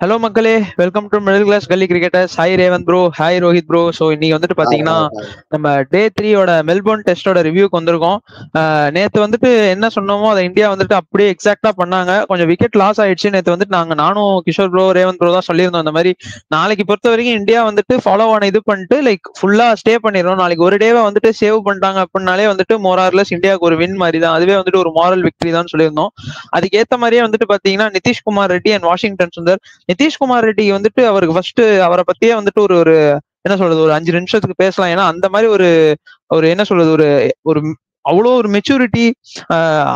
Hello மக்களே, welcome to middle class gully கிரிக்கெட்டர்ஸ். Hi Revanth bro, hi Rohit bro. So இன்னைக்கு வந்துட்டு ஹாய் பாத்தீங்கன்னா ஹாய் ஹாய். நம்ம டே 3யோட மெல்போர்ன் டெஸ்டோட ரிவ்யூக்கு வந்திருக்கோம். நேத்து வந்துட்டு என்ன சொன்னோமோ அதை இந்தியா வந்துட்டு அப்படியே எக்ஸாக்டா பண்ணாங்க. கொஞ்சம் விக்கெட் லாஸ் ஆயிடுச்சு நேத்து வந்துட்டு. நானும் கிஷோர் ப்ரோ, ரேவந்த் ப்ரோ தான் சொல்லியிருந்தோம் இந்த மாதிரி நாளைக்கு பொறுத்த வரைக்கும் இந்தியா வந்துட்டு ஃபாலோ ஆன இது பண்ணிட்டு லைக் ஃபுல்லா ஸ்டே பண்ணிடுறோம். நாளைக்கு ஒரு டேவை வந்துட்டு சேவ் பண்ணிட்டாங்க அப்படின்னாலே வந்துட்டு மோரார்லெஸ் இந்தியாவுக்கு ஒரு வின் மாதிரி தான். அதுவே வந்துட்டு ஒரு மாரல் விக்டரி தான் சொல்லியிருந்தோம். அதுக்கேற்ற மாதிரியே வந்துட்டு பாத்தீங்கன்னா நிதிஷ்குமார் ரெட்டி அண்ட் வாஷிங்டன் சுந்தர். நிதிஷ்குமார் ரெட்டி வந்துட்டு அவருக்கு ஃபர்ஸ்ட் அவரை பத்தியே வந்துட்டு ஒரு ஒரு என்ன சொல்றது ஒரு 5 நிமிஷத்துக்கு பேசலாம். ஏன்னா அந்த மாதிரி ஒரு ஒரு என்ன சொல்றது ஒரு ஒரு அவ்வளோ ஒரு மெச்சூரிட்டி,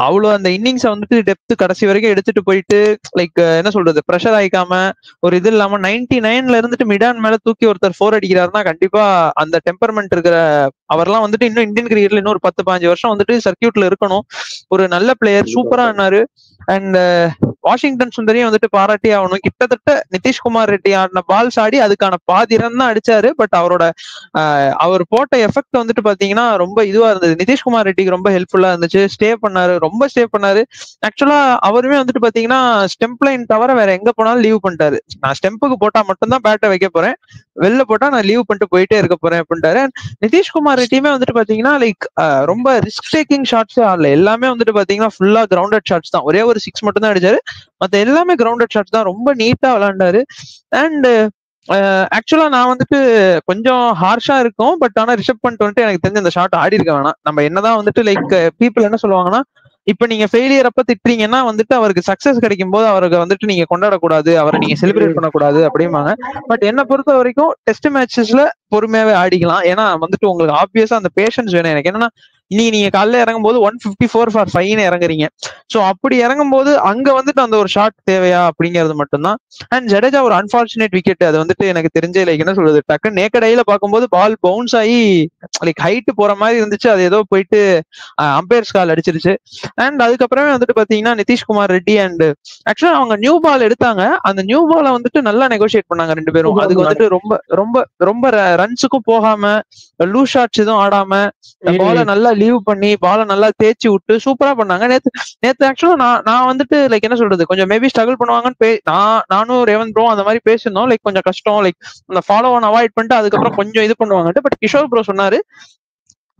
அவ்வளோ அந்த இன்னிங்ஸை வந்துட்டு டெப்த் கடைசி வரைக்கும் எடுத்துட்டு போயிட்டு லைக் என்ன சொல்றது ப்ரெஷர் ஆயிக்காம ஒரு இது இல்லாம 99ல இருந்துட்டு மிடான் மேல தூக்கி ஒருத்தர் 4 அடிக்கிறாருன்னா கண்டிப்பா அந்த டெம்பர்மெண்ட் இருக்கிற அவர்லாம் வந்துட்டு இன்னும் இந்தியன் கிரிக்கெட்ல இன்னும் ஒரு 10-15 வருஷம் வந்துட்டு சர்க்கியூட்ல இருக்கணும். ஒரு நல்ல பிளேயர், சூப்பரா ஆனாரு. அண்ட் வாஷிங்டன் சுந்தரியும் வந்துட்டு பாராட்டி ஆகணும். கிட்டத்தட்ட நிதிஷ்குமார் ரெட்டி ஆடின பால்ஸ் ஆடி அதுக்கான பாதி ரன் தான் அடிச்சாரு. பட் அவரோட அவர் போட்ட எஃபெக்ட் வந்துட்டு பாத்தீங்கன்னா ரொம்ப இதுவா இருந்தது. நிதிஷ்குமார் ரெட்டிக்கு ரொம்ப ஹெல்ப்ஃபுல்லா இருந்துச்சு. ஸ்டே பண்ணாரு, ரொம்ப ஸ்டே பண்ணாரு. ஆக்சுவலா அவருமே வந்துட்டு பாத்தீங்கன்னா ஸ்டெம்ப் லைன் தவிர வேற எங்க போனாலும் லீவ் பண்ணிட்டாரு. நான் ஸ்டெம்புக்கு போட்டா மட்டும்தான் பேட்டை வைக்க போறேன், வெளில போட்டா நான் லீவ் பண்ணிட்டு போயிட்டே இருக்க போறேன் அப்படின்ட்டாரு. நிதிஷ்குமார் ரெட்டியுமே வந்துட்டு பாத்தீங்கன்னா லைக் ரொம்ப ரிஸ்க் டேக்கிங் ஷாட்ஸே ஆடல. எல்லாமே வந்துட்டு பாத்தீங்கன்னா ஃபுல்லா கிரவுண்டட் ஷாட்ஸ் தான். ஒரே ஒரு 6 மட்டும் தான் அடிச்சாரு. மத்த எல்லாமே கிரவுண்டட் ஷாட்ஸ் தான். ரொம்ப நீட்டா விளையாண்டாரு. அண்ட் ஆக்சுவலா நான் வந்துட்டு கொஞ்சம் ஹார்ஷா இருக்கும். பட் ஆனா ரிஷப் பண்ணிட்டு வந்துட்டு எனக்கு தெரிஞ்ச இந்த ஷாட் ஆடி இருக்க வேணாம். நம்ம என்னதான் வந்துட்டு லைக் பீப்புள் என்ன சொல்லுவாங்கன்னா, இப்ப நீங்க ஃபெயிலியர் அப்ப திட்டுறீங்கன்னா வந்துட்டு அவருக்கு சக்சஸ் கிடைக்கும் போது அவருக்கு வந்துட்டு நீங்க கொண்டாடக்கூடாது, அவரை நீங்க செலிப்ரேட் பண்ணக்கூடாது அப்படிம்பாங்க. பட் என்ன பொறுத்த வரைக்கும் டெஸ்ட் மேட்சஸ்ல பொறுமையாவே ஆடிக்கலாம். ஏன்னா வந்துட்டு உங்களுக்கு ஆப்வியஸா அந்த பேஷன்ஸ் வேணும். எனக்கு என்னன்னா, இன்னைக்கு நீங்க காலைல இறங்கும் போது 154 for 5 இறங்குறீங்க. சோ அப்படி இறங்கும் போது அங்க வந்துட்டு அந்த ஒரு ஷாட் தேவையா அப்படிங்கிறது மட்டும்தான். அண்ட் ஜடேஜா ஒரு அன்பார்ச்சுனேட் விக்கெட். அது வந்துட்டு எனக்கு தெரிஞ்சே லைக் என்ன சொல்றது டக்கு நேக்கட் ஐல பார்க்கும்போது பால் பவுன்ஸ் ஆகி லைக் ஹைட் போற மாதிரி இருந்துச்சு. அது ஏதோ போயிட்டு அம்பையர்ஸ் கால் அடிச்சிருச்சு. அண்ட் அதுக்கப்புறமே வந்துட்டு பாத்தீங்கன்னா நிதிஷ்குமார் ரெட்டி அண்ட் ஆக்சுவலா அவங்க நியூ பால் எடுத்தாங்க. அந்த நியூ பாலை வந்துட்டு நல்லா நெகோசியேட் பண்ணாங்க ரெண்டு பேரும். அதுக்கு வந்துட்டு ரொம்ப ரொம்ப ரொம்ப ரன்ஸுக்கும் போகாம லூஸ் ஷாட்ஸ் எதுவும் ஆடாம பாலை நல்லா லீவ் பண்ணி பாலை நல்லா தேய்ச்சி விட்டு சூப்பரா பண்ணாங்க. நேத்து ஆக்சுவலா நான் வந்துட்டு லைக் என்ன சொல்றது கொஞ்சம் மேபி ஸ்ட்ரகிள் பண்ணுவாங்கன்னு நானும் ரேவந்த் ப்ரோ அந்த மாதிரி பேசியிருந்தோம். லைக் கொஞ்சம் கஷ்டம், லைக் அந்த ஃபாலோ ஆன் அவாய்ட் பண்ணிட்டு அதுக்கப்புறம் கொஞ்சம் இது பண்ணுவாங்கட்டு. பட் கிஷோர் ப்ரோ சொன்னாரு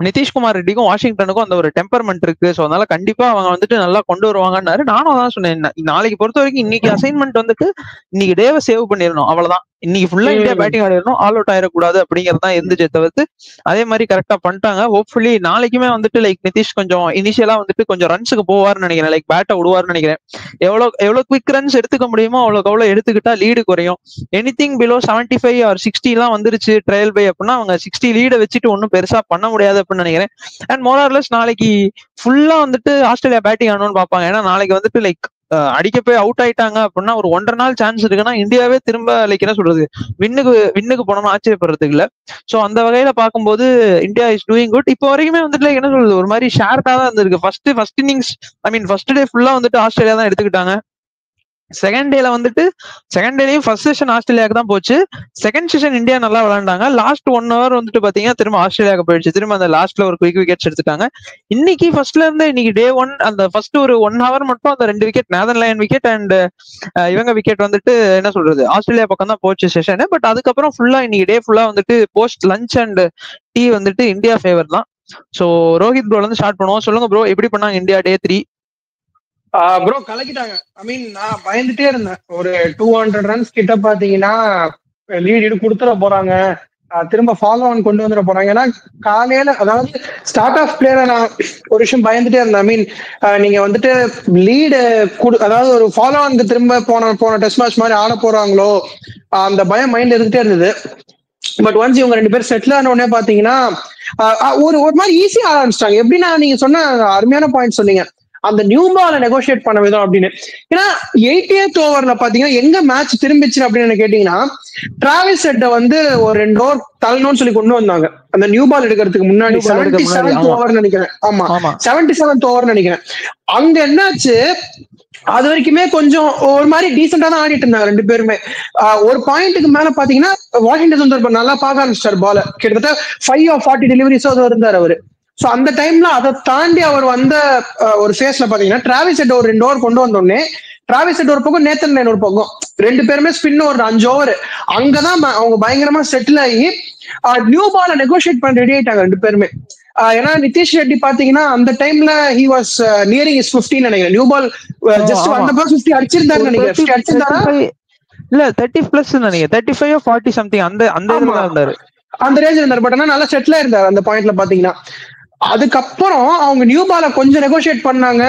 நிதிஷ்குமார் ரெட்டிக்கும் வாஷிங்டனுக்கும் அந்த ஒரு டெம்பர்மெண்ட் இருக்கு. ஸோ அதனால கண்டிப்பா அவங்க வந்துட்டு நல்லா கொண்டு வருவாங்கன்னாரு. நானும் அதான் சொன்னேன். நாளைக்கு பொறுத்த வரைக்கும் இன்னைக்கு அசைன்மெண்ட் வந்துட்டு இன்னைக்கு டேவை சேவ் பண்ணிடணும், அவ்வளவுதான். இன்னைக்கு ஃபுல்லா இந்தியா பேட்டிங் ஆடிடணும், ஆல் அவுட் ஆயிடக்கூடாது அப்படிங்கிறது தான் இருந்துச்சே தவிர்த்து அதே மாதிரி கரெக்டா பண்ணிட்டாங்க. ஹோப்ஃபுல்லி நாளைக்குமே வந்துட்டு லைக் நிதிஷ் கொஞ்சம் இனிஷியலா வந்துட்டு கொஞ்சம் ரன்ஸுக்கு போவார்னு நினைக்கிறேன். லைக் பேட்டை விடுவார்னு நினைக்கிறேன். எவ்வளவு குவிக் ரன்ஸ் எடுத்துக்க முடியுமோ அவ்வளவுக்கு அவ்வளவு எடுத்துக்கிட்டா லீடு குறையும். எனிதிங் பிலோ 75 or 60 எல்லாம் வந்துருச்சு ட்ரையல் பை அப்படின்னா அவங்க 60 லீடை வச்சுட்டு ஒன்னும் பெருசா பண்ண முடியாது அப்படின்னு நினைக்கிறேன். அண்ட் மோரார்லெஸ் நாளைக்கு ஃபுல்லா வந்துட்டு ஆஸ்திரேலியா பேட்டிங் ஆடணும்னு பார்ப்பாங்க. ஏன்னா நாளைக்கு வந்துட்டு லைக் அடிக்க போய் அவுட் ஆயிட்டாங்க அப்படின்னா ஒரு 1.5 நாள் சான்ஸ் இருக்குன்னா இந்தியாவே திரும்ப லைக் என்ன சொல்றது வின்னுக்கு போனோம்னு ஆச்சரியப்படுறதுக்கு இல்ல. சோ அந்த வகையில பார்க்கும்போது இந்தியா இஸ் டூயிங் குட். இப்போ வரைக்குமே வந்துட்டு லைக் என்ன சொல்றது ஒரு மாதிரி ஷேர்டா தான் இருந்திருக்கு. ஃபர்ஸ்ட் இன்னிங்ஸ் ஃபர்ஸ்ட் டே ஃபுல்லா வந்துட்டு ஆஸ்திரேலியா தான் எடுத்துக்கிட்டாங்க. செகண்ட் டேலயும் ஃபர்ஸ்ட் செஷன் ஆஸ்திரேலியாவுக்கு தான் போச்சு. செகண்ட் செஷன் இந்தியா நல்லா விளையாண்டாங்க. லாஸ்ட் 1 hour வந்துட்டு பாத்தீங்கன்னா திரும்ப ஆஸ்திரேலியாவுக்கு போயிடுச்சு. திரும்ப அந்த லாஸ்ட்ல ஒரு குவிக் விக்கெட்ஸ் எடுத்துட்டாங்க. இன்னைக்கு ஃபர்ஸ்ட்ல இருந்து இன்னைக்கு டே 1 அந்த ஃபர்ஸ்ட் ஒரு 1 hour மட்டும் அந்த 2 wicket Nathan Lyon wicket and இவங்க விக்கெட் வந்துட்டு என்ன சொல்றது ஆஸ்திரேலியா பக்கம் தான் போச்சு செஷன். பட் அதுக்கப்புறம் ஃபுல்லா இன்னைக்கு டே ஃபுல்லா வந்துட்டு போஸ்ட் லஞ்ச் அண்ட் டீ வந்துட்டு இந்தியா ஃபேவர் தான். சோ ரோஹித் ப்ரோல இருந்து ஸ்டார்ட் பண்ணுவோம். சொல்லுங்க ப்ரோ, எப்படி பண்ணாங்க இந்தியா டே 3? ப்ரோ கலக்கிட்டாங்க. நான் பயந்துட்டே இருந்தேன். ஒரு 200 ரன்ஸ் கிட்ட பாத்தீங்கன்னா லீடு கொடுத்துட போறாங்க, திரும்ப ஃபாலோ ஆன் கொண்டு வந்துட போறாங்க. ஏன்னா காலையில அதாவது ஸ்டார்ட் ஆஃப் பிளேயரை நான் ஒரு விஷயம் பயந்துட்டே இருந்தேன். நீங்க வந்துட்டு லீடு அதாவது ஒரு ஃபாலோ ஆனுக்கு திரும்ப போன டெஸ்ட் மேட்ச் மாதிரி ஆட போறாங்களோ அந்த பயம் மைண்ட் இருந்துட்டே இருந்தது. பட் ஒன்ஸ் இவங்க 2 பேர் செட்டில் ஆன உடனே பாத்தீங்கன்னா ஒரு மாதிரி ஈஸியா ஆரம்பிச்சிட்டாங்க. எப்படின்னா நீங்க சொன்ன அருமையான பாயிண்ட் சொன்னீங்க, அந்த நியூ பால நெகோசியேட் பண்ண விதம் அப்படின்னு. ஏன்னா 80th ஓவர்ல பாத்தீங்கன்னா எங்க மேட்ச் திரும்பிச்சு அப்படின்னு கேட்டீங்கன்னா டிராவிஸ் ஹெட்டை வந்து ஒரு 2 ஓவர் தள்ளணும்னு சொல்லி கொண்டு வந்தாங்க அந்த நியூ பால் எடுக்கிறதுக்கு முன்னாடி. 77th ஓவர் நினைக்கிறேன். ஆமா 77th ஓவர் நினைக்கிறேன். அங்க என்னாச்சு, அது வரைக்குமே கொஞ்சம் ஒரு மாதிரி டீசெண்டா தான் ஆடிட்டு இருந்தாங்க 2 பேருமே. ஒரு பாயிண்ட்டுக்கு மேல பாத்தீங்கன்னா வாஷிங்டன் சுந்தர் நல்லா பார்க்க ஆரம்பிச்சிட்டாரு பால. கிட்டத்தட்ட 5 or 40 டெலிவரிஸோ இருந்தார் அவரு. சோ அந்த டைம்ல அதை தாண்டி அவர் வந்த ஒரு ஃபேஸ்ல பாத்தீங்கன்னா டிராவிஸ் ஹெட் ஒரு 2 ஓவர் கொண்டு வந்தோடனே டிராவிஸ் ஹெட் ஒரு பக்கம், நேத்தன் லைன் ஒரு பக்கம், ரெண்டு பேருமே ஸ்பின் ஒரு 5 ஓவர். அங்கதான் அவங்க பயங்கரமா செட்டில் ஆகி நியூ பால நெகோசியேட் பண்ண ரெடி ஆயிட்டாங்க ரெண்டு பேருமே. ஏன்னா நிதிஷ் ரெட்டி பாத்தீங்கன்னா அந்த டைம்ல ஹி வாஸ் நியரிங் இஸ் 15 நினைக்கிறேன். நியூ பால் ஜஸ்ட் வந்த பால் 50 அடிச்சிருந்தாரு நினைக்கிறேன். 50 அடிச்சிருந்தாரா இல்ல 30 பிளஸ் நினைக்கிறேன், 35 40 சம்திங் அந்த இதுல இருந்தாரு, அந்த ரேஞ்ச் இருந்தாரு. பட் ஆனா நல்லா செட்டில் ஆயிருந்தாரு அந்த பாயிண்ட்ல பாத்தீங்கன்னா. அதுக்கப்புறம் அவங்க நியூ பால கொஞ்சம் நெகோசியேட் பண்ணாங்க.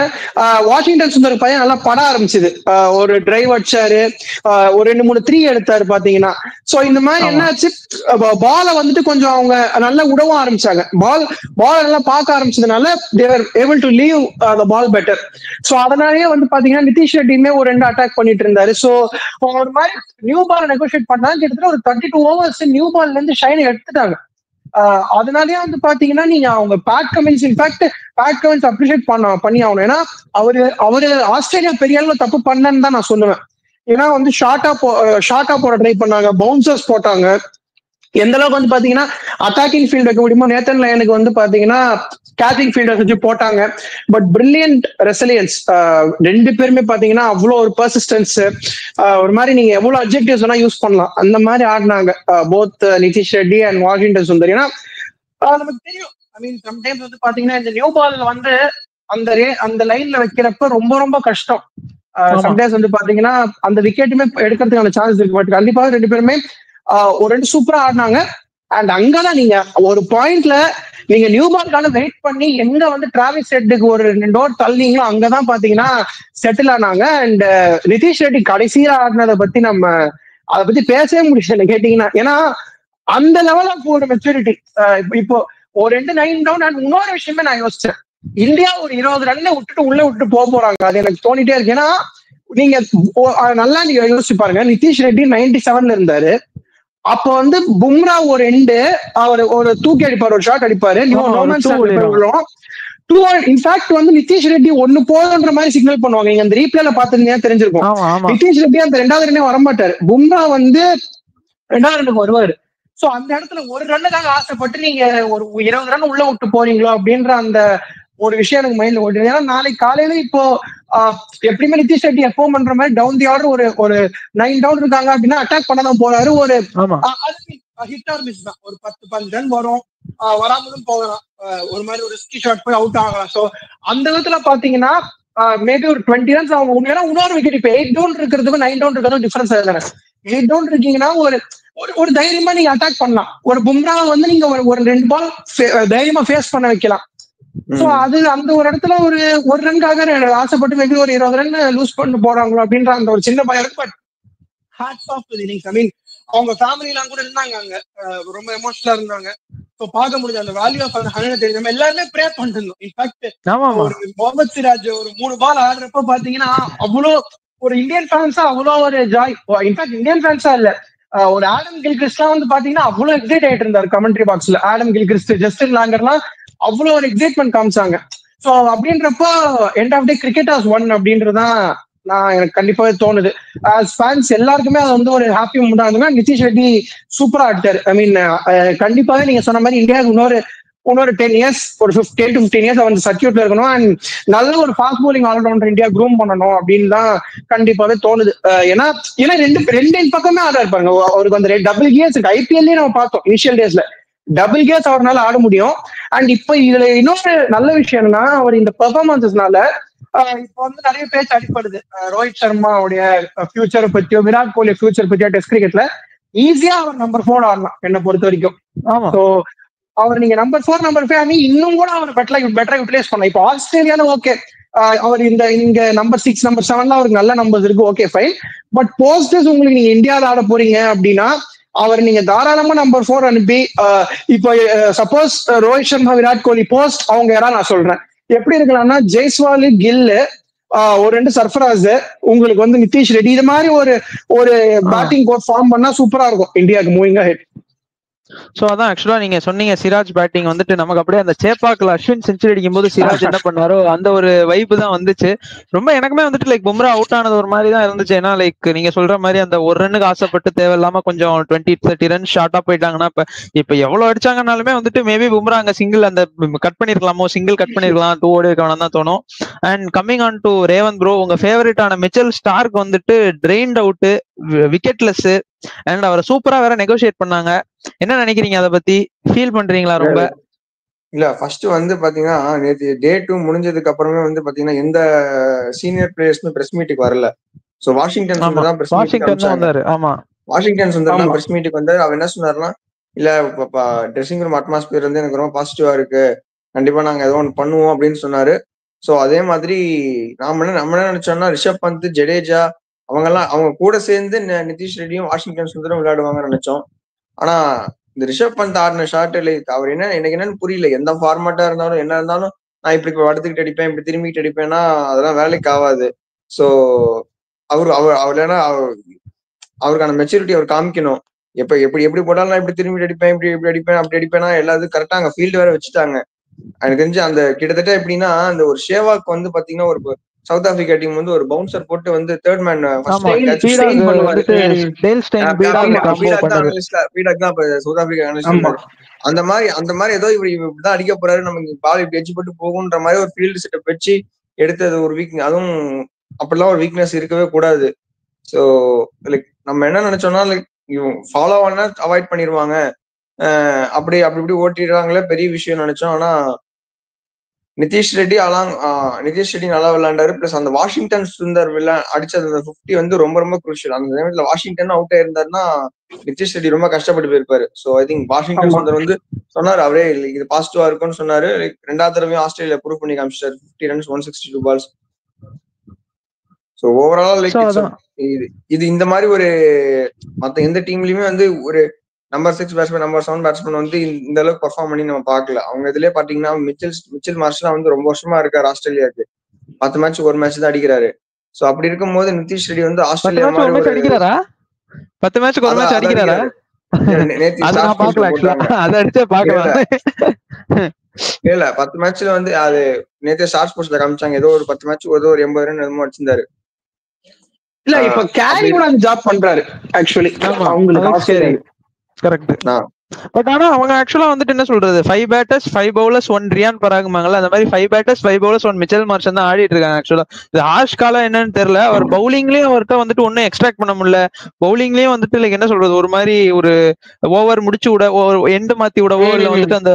வாஷிங்டன் சுந்தர் பையன் நல்லா பட ஆரம்பிச்சது, ஒரு டிரைவ் அடிச்சாரு, ஒரு 2-3 3 எடுத்தாரு பாத்தீங்கன்னா. சோ இந்த மாதிரி என்னாச்சு, பால வந்துட்டு கொஞ்சம் அவங்க நல்லா உடவும் ஆரம்பிச்சாங்க. பால் நல்லா பார்க்க ஆரம்பிச்சதுனால they were able to leave the ball better. So அதனாலயே வந்து பாத்தீங்கன்னா நிதிஷ் ரெட்டியுமே ஒரு 2 அட்டாக் பண்ணிட்டு இருந்தாரு. சோ ஒரு மாதிரி நியூ பால நெகோசியேட் பண்ணாங்க. கிட்டத்தட்ட ஒரு 32 ஓவர்ஸ் நியூ பால்ல இருந்து ஷைனை எடுத்துட்டாங்க. அதனாலயே வந்து பாத்தீங்கன்னா நீங்க அவங்க Pat Cummins, in fact Pat Cummins appreciate பண்ணி ஆகணும். ஏன்னா அவரு ஆஸ்திரேலியா பெரிய அளவு தப்பு பண்ணன்னு தான் நான் சொல்லுவேன். ஏன்னா வந்து ஷார்ட்டா போட ட்ரை பண்ணாங்க, பவுன்சர்ஸ் போட்டாங்க. எந்த அளவுக்கு வந்து பாத்தீங்கன்னா அட்டாக்கிங் ஃபீல்ட் வைக்க முடியுமோ நேத்தன் லைனுக்கு வந்து பாத்தீங்கன்னா கேச்சிங் ஃபீல்டர்ஸ் வச்சு போட்டாங்க. பட் பிரில்லியன்ட் ரெசிலியன்ஸ், ரெண்டு பேருமே பாத்தீங்கன்னா அவ்வளோ ஒரு பர்சிஸ்டன்ஸ், ஒரு மாதிரி நீங்க எவ்வளவு அப்ஜெக்டிவ்ஸ் வேணா யூஸ் பண்ணலாம் அந்த மாதிரி ஆடினாங்க both Nitish Reddy and Washington Sundar. ஏன்னா நமக்கு தெரியும், ஐ மீன் சம்டைம்ஸ் வந்து பாத்தீங்கன்னா இந்த நியூ பால் வந்து அந்த லைன்ல வைக்கிறப்ப ரொம்ப ரொம்ப கஷ்டம். சம்டைம்ஸ் வந்து பாத்தீங்கன்னா அந்த விக்கெட்டுமே எடுக்கிறதுக்கான சான்ஸ் இருக்கு. பட் கண்டிப்பாக ரெண்டு பேருமே ஒரு 2 சூப்பரா ஆடினாங்க. அண்ட் அங்கதான் நீங்க ஒரு பாயிண்ட்ல நீங்க நியூ பால்கான வெயிட் பண்ணி எங்க வந்து டிராவிஸ் ஹெட்டுக்கு ஒரு 2 ஓவர் தள்ளிங்களோ அங்கதான் பாத்தீங்கன்னா செட்டில் ஆனாங்க. அண்ட் நிதிஷ் ரெட்டி கடைசியா ஆடினதை பத்தி அதை பத்தி பேசவே முடியல கேட்டீங்கன்னா. ஏன்னா அந்த லெவல் ஆஃப் ஒரு மெச்சூரிட்டி. இப்போ ஒரு 2 9 டவுன். அண்ட் இன்னொரு விஷயமே நான் யோசிச்சேன், இந்தியா ஒரு 20 ரன்னை விட்டுட்டு போறாங்க. அது எனக்கு தோணிட்டே இருக்கு. ஏன்னா நீங்க நல்லா நீங்க யோசிச்சு பாருங்க, நிதிஷ் ரெட்டி 97ல இருந்தாரு. அப்ப வந்து பும்ரா ஒரு எண்டு அவர் ஒரு தூக்கி அடிப்பாரு, ஒரு ஷாட் அடிப்பாரு. இன்ஃபேக்ட் வந்து நிதிஷ் ரெட்டி 1 போதுன்ற மாதிரி சிக்னல் பண்ணுவாங்க. நீங்க அந்த ரீப்ளேல பாத்துருந்தீங்கன்னா தெரிஞ்சிருக்கும். நிதிஷ் ரெட்டி அந்த 2வது ரன்னே வரமாட்டாரு, பும்ரா வந்து 2வது ரன்னுக்கு வருவாரு. சோ அந்த இடத்துல ஒரு ரன்னுக்காக ஆசைப்பட்டு நீங்க ஒரு 20 ரன் உள்ள விட்டு போறீங்களோ அப்படின்ற அந்த ஒரு விஷயம் எனக்கு மைண்ட்ல ஓடுது. ஏன்னா நாளைக்கு காலையில இப்போ எப்படியுமே நிதிஷ் ரெட்டி எப்பவும் பண்ற மாதிரி டவுன் தி ஆர்டர் ஒரு 9 டவுன் இருக்காங்க அப்படின்னா அட்டாக் பண்ணதான் போறாரு. ஒரு ஹிட் ஆர் மிஸ் தான், ஒரு 10-15 ரன் வரும், வராமலும் போகலாம், ஒரு மாதிரி ஒரு ரிஸ்கி ஷாட் போய் அவுட் ஆகலாம். சோ அந்த விதத்துல பாத்தீங்கன்னா மேபி ஒரு 20 ரன்ஸ் அவங்க உண்மையான இன்னொரு விக்கெட். இப்ப 8 டவுன் இருக்கிறதுக்கும் 9 டவுன் இருக்கிறதுக்கும் டிஃபரன்ஸ் ஆகுது. 8 டவுன் இருக்கீங்கன்னா ஒரு தைரியமா நீங்க அட்டாக் பண்ணலாம். ஒரு பும்ரா வந்து நீங்க ஒரு 2 பால் தைரியமா ஃபேஸ் பண்ண வைக்கலாம். சோ அது அந்த ஒரு இடத்துல ஒரு ரன்காக ஆசைப்பட்டு மேபி ஒரு 20 ரன் லூஸ் பண்ணி போறாங்களோ அப்படின்ற அந்த ஒரு சின்ன பயம் இருக்கு. But hats off to the innings. I mean அவங்க ஃபேமிலிலாம் கூட இருந்தாங்க அங்க, ரொம்ப எமோஷனலா இருந்தாங்க. சோ பார்க்க முடிஞ்ச அந்த வேல்யூ ஆஃப் அந்த 100 தெரியும். எல்லாருமே ப்ரே பண்ணிட்டு இருந்தோம். இன்ஃபேக்ட் ஒரு முகமது சிராஜ் ஒரு 3 பால் ஆடுறப்ப பாத்தீங்கன்னா அவ்வளோ ஒரு இந்தியன் ஃபேன்ஸா அவ்வளோ ஒரு ஜாய். இன்ஃபேக்ட் இந்தியன் ஃபேன்ஸா இல்ல, ஒரு ஆடம் கில்கிறிஸ்ட்லாம் வந்து பாத்தீங்கன்னா அவ்வளவு எக்ஸைட் ஆயிட்டு இருந்தாரு கமெண்ட்ரி பாக்ஸ்ல. ஆடம் கில்கிறிஸ்ட், ஜஸ்டின் லாங்கர்லாம் அவ்வளவு ஒரு எக்ஸைட்மெண்ட் காமிச்சாங்க. சோ அப்படின்றப்போ end of day cricket has won அப்படின்றதான் எனக்கு கண்டிப்பாவே தோணுது. ஃபேன்ஸ் எல்லாருக்குமே அது வந்து ஒரு ஹாப்பி மூமெண்டா இருந்ததுன்னா நிதிஷ் ரெட்டி சூப்பரா ஆடிட்டாரு. ஐ மீன் கண்டிப்பாவே நீங்க சொன்ன மாதிரி இந்தியாவுக்கு இன்னொரு 10 இயர்ஸ், ஒரு 10 to 15 இயர்ஸ் அவன் சர்க்கியூட்ல இருக்கணும். அண்ட் நல்ல ஒரு fast bowling allrounder India groom பண்ணணும் அப்படின்னு தான் கண்டிப்பாவே தோணுது. ஏன்னா ரெண்டு பக்கமே ஆட இருப்பாங்க. அவருக்கு வந்து டபுள் கியர்ஸ் இருக்கு. ஐபிஎல்லே நம்ம பார்த்தோம் இனிஷியல் டேஸ்ல டபுள் கியர்ஸ் அவரால் ஆட முடியும். அண்ட் இப்ப இதுல இன்னொரு நல்ல விஷயம் என்னன்னா அவர் இந்த பெர்ஃபார்மன்ஸஸ்னால இப்ப வந்து நிறைய பேச்சு அடிப்படுது ரோஹித் சர்மாவுடைய ஃபியூச்சரை பத்தியோ விராட் கோலி ஃபியூச்சர் பத்தியோ டெஸ்ட் கிரிக்கெட்ல ஈஸியா அவர் நம்பர் 4 ஆடலாம் என்னை பொறுத்த வரைக்கும். ஸோ அவர் நீங்க நம்பர் 4 நம்பர் 5 இன்னும் கூட அவர் பெட்டரா யூட்டிலைஸ் பண்ணலாம். இப்போ ஆஸ்திரேலியால ஓகே அவர் இங்க நம்பர் 6 நம்பர் 7 அவருக்கு நல்ல நம்பர்ஸ் இருக்கு, ஓகே ஃபைன். பட் போஸ்டர்ஸ் உங்களுக்கு நீங்க இந்தியாவில் ஆட போறீங்க அப்படின்னா அவர் நீங்க தாராளமா நம்பர் 4 அனுப்பி இப்போ சப்போஸ் ரோஹித் சர்மா விராட் கோலி போஸ்ட் அவங்க யாரா நான் சொல்றேன் எப்படி இருக்கலாம்னா ஜெய்ஸ்வால் கில்லு ஒரு 2 சர்ஃபராஸ் உங்களுக்கு வந்து நிதிஷ் ரெட்டி இது மாதிரி ஒரு பேட்டிங் கோட் ஃபார்ம் பண்ணா சூப்பரா இருக்கும் இந்தியாவுக்கு மூவிங் ஹெட். சோ அதான் ஆக்சுவலா நீங்க சொன்னீங்க சிராஜ் பேட்டிங் வந்துட்டு நமக்கு அப்படியே அந்த சேப்பாக்குல அஸ்வின் செஞ்சுரி அடிக்கும் போது சிராஜ் என்ன பண்ணாரோ அந்த ஒரு வைப்பு தான் வந்துச்சு. ரொம்ப எனக்குமே வந்துட்டு லைக் பும்ரா அவுட் ஆனது ஒரு மாதிரி தான் இருந்துச்சு. ஏன்னா லைக் நீங்க சொல்ற மாதிரி அந்த ஒரு ரன்னுக்கு ஆசைப்பட்டு தேவையில்லாம கொஞ்சம் 20-30 ரன் ஷார்ட்டா போயிட்டாங்கன்னா இப்ப எவ்வளவு அடிச்சாங்கனாலுமே வந்துட்டு மேபி பும்ரா அங்க சிங்கிள் அந்த கட் பண்ணிருக்கலாமோ, சிங்கிள் கட் பண்ணிருக்கலாம், 2 ஓடி இருக்க வேணாம் தான் தோணும். And coming on to Revanth bro, உங்க ஃபேவரட்டான மிச்சல் ஸ்டார்க் வந்துட்டு ட்ரெயின்ட் அவுட், விக்கெட்லெஸ், அண்ட் அவரை சூப்பரா வேற நெகோசியேட் பண்ணாங்க. என்ன நினைக்கிறீங்க அதை பத்தி? ஃபீல் பண்றீங்களா ரொம்ப? இல்ல ஃபர்ஸ்ட் வந்து பாத்தீங்கன்னா நேற்று டே 2 முடிஞ்சதுக்கு அப்புறமே வந்து பாத்தீங்கன்னா எந்த சீனியர் பிளேயர்ஸ்மே பிரஸ் மீட்டுக்கு வரல. சோ வாஷிங்டன் சுந்தர் தான் பிரஸ் மீட்டுக்கு வந்தாரு. ஆமா, வாஷிங்டன் சுந்தர் தான் பிரஸ் மீட்டுக்கு வந்தாரு. அவர் என்ன சொன்னாருன்னா, இல்ல ட்ரெஸ்ஸிங் ரூம் அட்மாஸ்பியர் வந்து எனக்கு ரொம்ப பாசிட்டிவா இருக்கு, கண்டிப்பா நாங்க ஏதோ ஒன்று பண்ணுவோம் அப்படின்னு சொன்னாரு. சோ அதே மாதிரி நம்ம என்ன நினைச்சோம்னா ரிஷப் பந்த், ஜடேஜா அவங்க கூட சேர்ந்து நிதிஷ் ரெட்டியும் வாஷிங்டன் சுந்தரும் விளையாடுவாங்கன்னு நினைச்சோம். ஆனா இந்த ரிஷப் பந்த் ஆடின ஷாட் அவர் எனக்கு என்னன்னு புரியல. எந்த ஃபார்மேட்டா இருந்தாலும் என்ன இருந்தாலும் நான் இப்படி வடத்துக்கிட்டு அடிப்பேன், இப்படி திரும்பிட்டு அடிப்பேன்னா அதெல்லாம் வேலைக்கு ஆகாது. சோ அவருக்கான மெச்சூரிட்டி அவர் காமிக்கணும். எப்படி போட்டாலும் நான் இப்படி திரும்பி அடிப்பேன், இப்படி அடிப்பேன், அப்படி அடிப்பேன்னா எல்லாத்துக்கும் கரெக்டா அங்க ஃபீல்டு வேற வச்சுட்டாங்க. எனக்கு தெரிஞ்சு அந்த கிட்டத்தட்ட எப்படின்னா அந்த ஒரு ஷேவாக் வந்து பாத்தீங்கன்னா ஒரு சவுத் ஆப்பிரிக்கா டீம் வந்து ஒரு பவுன்சர் போட்டு வந்து தேர்ட் மேன் சவுத் ஆப்பிரிக்கா அந்த மாதிரி ஏதோ இவர் இப்படிதான் அடிக்க போறாரு, நமக்கு பால் இப்படி எச்சு போட்டு போகுன்ற மாதிரி ஒரு ஃபீல்டு செட்டப் வச்சு எடுத்தது ஒரு வீக்னஸ். அதுவும் அப்படிலாம் ஒரு வீக்னஸ் இருக்கவே கூடாது. சோ லைக் நம்ம என்ன நினைச்சோம்னா லைக் ஃபாலோ ஆனா அவாய்ட் பண்ணிடுவாங்க, அப்படி ஓட்டிடுறாங்களே பெரிய விஷயம் நினைச்சோம். ஆனா நிதிஷ் ரெட்டி நல்லா விளையாண்டாரு. பிளஸ் அந்த வாஷிங்டன் சுந்தர் அடிச்சது அந்த 50 வந்து ரொம்ப ரொம்ப குரூஷியல். அந்த நேரத்துல வாஷிங்டன் அவுட் ஆயிருந்தாருன்னா நிதிஷ் ரெட்டி ரொம்ப கஷ்டப்பட்டு போயிருப்பாரு. So I think Washington Sundar வந்து சொன்னாரு, அவரே இது பாசிட்டிவா இருக்கும்னு சொன்னாரு. லைக் 2வது தடவையும் ஆஸ்திரேலியா ப்ரூவ் பண்ணி காமிச்சிட்டாரு. 50 runs 162 balls. So overall like இது இந்த மாதிரி ஒரு மத்த எந்த டீம்லயுமே வந்து ஒரு நம்பர் 6 பேட்ஸ்மேன், நம்பர் 7 பேட்ஸ்மேன் வந்து இந்த அளவுக்கு பெர்ஃபார்ம் பண்ணி நம்ம பார்க்கல. அவங்க இதுலயே பாத்தீங்கன்னா மிச்சல் மார்ஷ்லாம் வந்து ரொம்ப வருஷமா இருக்காரு ஆஸ்திரேலியாவுக்கு. 10 மேட்ச் ஒரு மேட்ச் தான் அடிக்கிறாரு. சோ அப்படி இருக்கும் போது நிதிஷ் ரெட்டி வந்து ஆஸ்திரேலியா மாதிரி அடிக்கிறாரா? 10 மேட்ச்க்கு ஒரு மேட்ச் அடிக்கிறாரா? இல்ல 10 மேட்ச்ல வந்து அது நேத்து ஸ்டார் ஸ்போர்ட்ஸ்ல காமிச்சாங்க. ஏதோ ஒரு 10 மேட்ச் ஏதோ ஒரு 80 ரன் என்னமோ அடிச்சிருந்தாரு. இல்ல இப்ப கேரியோட ஜாப் பண்றாரு ஆக்சுவலி. அவங்களுக்கு கரெக்ட். பட் ஆனா அவங்க ஆக்சுவலா வந்துட்டு என்ன சொல்றது, 5 பேட்டர்ஸ் 5 பவுலர்ஸ் 1 ரியான் பராகுமாங்கல்ல, அந்த மாதிரி 5 பேட்டர்ஸ் 5 பவுலர்ஸ் 1 மிச்சல் மார்ஷன் தான் ஆடிட்டு இருக்காங்க. ஆக்சுவலா இது ஹார்ஷ் காலம் என்னன்னு தெரியல. அவர் பவுலிங்லயும் அவர்கிட்ட வந்துட்டு ஒன்னும் எக்ஸ்ட்ராக்ட் பண்ண முடியல. பவுலிங்லயும் வந்துட்டு லைக் என்ன சொல்றது, ஒரு மாதிரி ஒரு ஓவர் முடிச்சு விட, எண்டு மாத்தி விடவோ இல்ல வந்துட்டு அந்த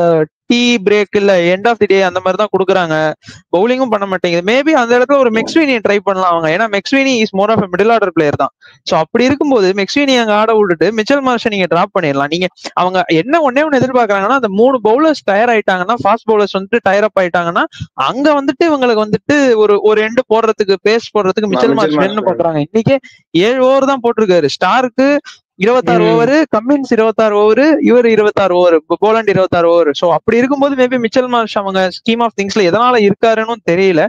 டீ பிரேக் இல்ல எண்ட் ஆஃப் தி டே அந்த மாதிரி தான் கொடுக்குறாங்க. பவுலிங்கும் பண்ண மாட்டேங்குது. மேபி அந்த இடத்துல ஒரு மெக்ஸ்வீனியை ட்ரை பண்ணலாம் அவங்க. ஏன்னா McSweeney is more of middle order player தான். சோ அப்படி இருக்கும்போது மெக்ஸ்வீனி அங்க ஆட விட்டுட்டு மிச்சல் மார்ஷை நீங்க டிராப் பண்ணிடலாம். நீங்க அவங்க என்ன ஒன்னே எதிர்பார்க்கறாங்கன்னா, அந்த 3 பவுலர்ஸ் டயர் ஆயிட்டாங்கன்னா, ஃபாஸ்ட் பவுலர்ஸ் வந்துட்டு டயர் அப் ஆயிட்டாங்கன்னா, அங்க வந்துட்டு இவங்களுக்கு வந்துட்டு ஒரு எண்டு போடுறதுக்கு, பேஸ் போடுறதுக்கு மிச்சல் மார்ஷ் வேணும்னு பாக்குறாங்க. இன்னைக்கே 7 ஓவர் தான் போட்டிருக்காரு. ஸ்டாருக்கு 26 ஓவர், கம்மின்ஸ் 26 ஓவர், இவர் 26 ஓவர், போலண்ட் 26 ஓவர். சோ அப்படி இருக்கும்போது மேபி மிச்சல் மார்ஷ் அவங்க ஸ்கீம் ஆஃப் திங்ஸ்ல எதனால இருக்காருன்னு தெரியல.